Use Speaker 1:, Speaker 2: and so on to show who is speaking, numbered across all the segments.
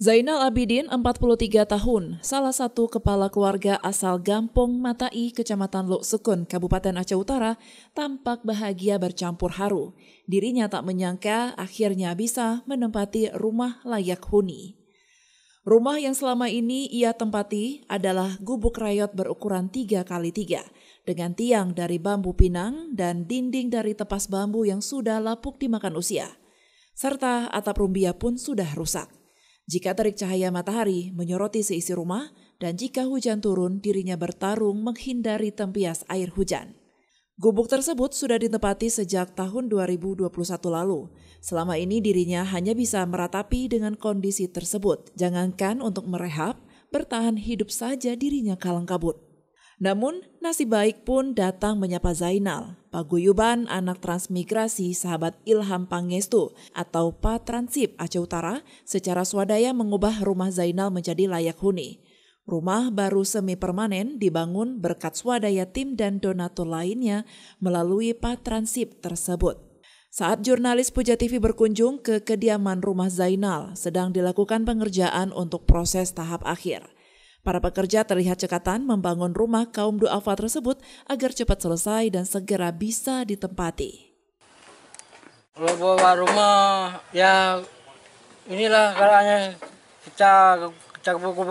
Speaker 1: Zainal Abidin, 43 tahun, salah satu kepala keluarga asal Gampong Matai, Kecamatan Lok Sukun, Kabupaten Aceh Utara, tampak bahagia bercampur haru. Dirinya tak menyangka akhirnya bisa menempati rumah layak huni. Rumah yang selama ini ia tempati adalah gubuk rayot berukuran 3x3 dengan tiang dari bambu pinang dan dinding dari tepas bambu yang sudah lapuk dimakan usia. Serta atap rumbia pun sudah rusak. Jika terik cahaya matahari menyoroti seisi rumah dan jika hujan turun dirinya bertarung menghindari tempias air hujan. Gubuk tersebut sudah ditempati sejak tahun 2021 lalu. Selama ini dirinya hanya bisa meratapi dengan kondisi tersebut. Jangankan untuk merehab, bertahan hidup saja dirinya kalang kabut. Namun, nasib baik pun datang menyapa Zainal, paguyuban anak transmigrasi sahabat Ilham Pangestu atau Patransip Aceh Utara secara swadaya mengubah rumah Zainal menjadi layak huni. Rumah baru semi permanen dibangun berkat swadaya tim dan donatur lainnya melalui Patransip tersebut. Saat jurnalis Puja TV berkunjung ke kediaman rumah Zainal, sedang dilakukan pengerjaan untuk proses tahap akhir. Para pekerja terlihat cekatan membangun rumah kaum duafa tersebut agar cepat selesai dan segera bisa ditempati.
Speaker 2: Kalau bawa rumah, ya inilah caranya kita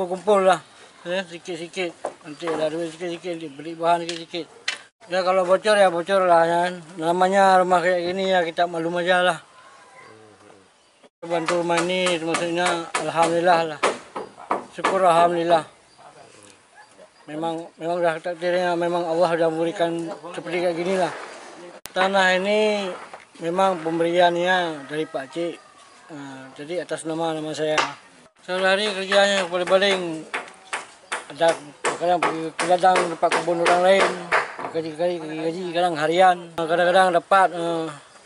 Speaker 2: kumpul lah, sedikit-sedikit, nanti ada duit sedikit-sedikit, beli bahan sedikit-sedikit. Ya kalau bocor ya bocor lah, ya. Namanya rumah kayak gini ya kita maklum aja lah. Bantu rumah ini maksudnya alhamdulillah lah, syukur alhamdulillah. Memang udah takdirnya, memang Allah sudah memberikan seperti kayak gini lah. Tanah ini memang pemberiannya dari Pak Cik, jadi atas nama saya. Sehari kerjanya paling ada kadang pergi ke ladang dapat kebun orang lain, gaji kadang harian, kadang-kadang dapat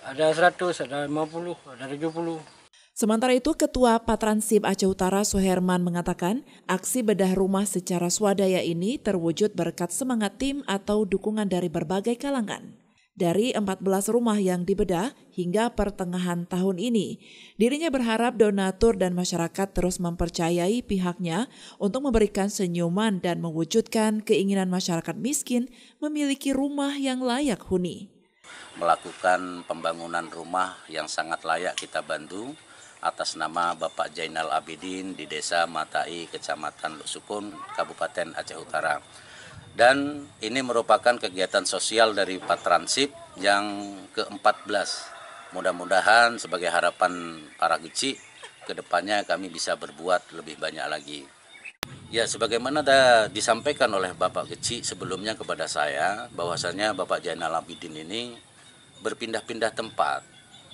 Speaker 2: ada 100, ada 50, ada 70.
Speaker 1: Sementara itu, Ketua Patransip Aceh Utara Suherman mengatakan aksi bedah rumah secara swadaya ini terwujud berkat semangat tim atau dukungan dari berbagai kalangan. Dari 14 rumah yang dibedah hingga pertengahan tahun ini, dirinya berharap donatur dan masyarakat terus mempercayai pihaknya untuk memberikan senyuman dan mewujudkan keinginan masyarakat miskin memiliki rumah yang layak huni.
Speaker 3: Melakukan pembangunan rumah yang sangat layak kita bantu atas nama Bapak Zainal Abidin di Desa Matai, Kecamatan Lok Sukun, Kabupaten Aceh Utara. Dan ini merupakan kegiatan sosial dari Patransip yang ke-14. Mudah-mudahan sebagai harapan para kecil, kedepannya kami bisa berbuat lebih banyak lagi. Ya, sebagaimana disampaikan oleh Bapak kecil sebelumnya kepada saya, bahwasanya Bapak Zainal Abidin ini berpindah-pindah tempat.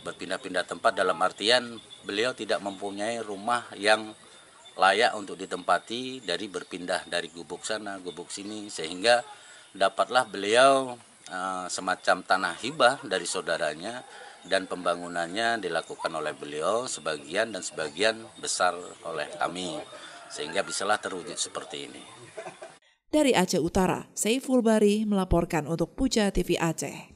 Speaker 3: Berpindah-pindah tempat dalam artian beliau tidak mempunyai rumah yang layak untuk ditempati, dari berpindah dari gubuk sana, gubuk sini, sehingga dapatlah beliau semacam tanah hibah dari saudaranya dan pembangunannya dilakukan oleh beliau sebagian dan sebagian besar oleh kami, sehingga bisalah terwujud seperti ini.
Speaker 1: Dari Aceh Utara, Saiful Bari melaporkan untuk Puja TV Aceh.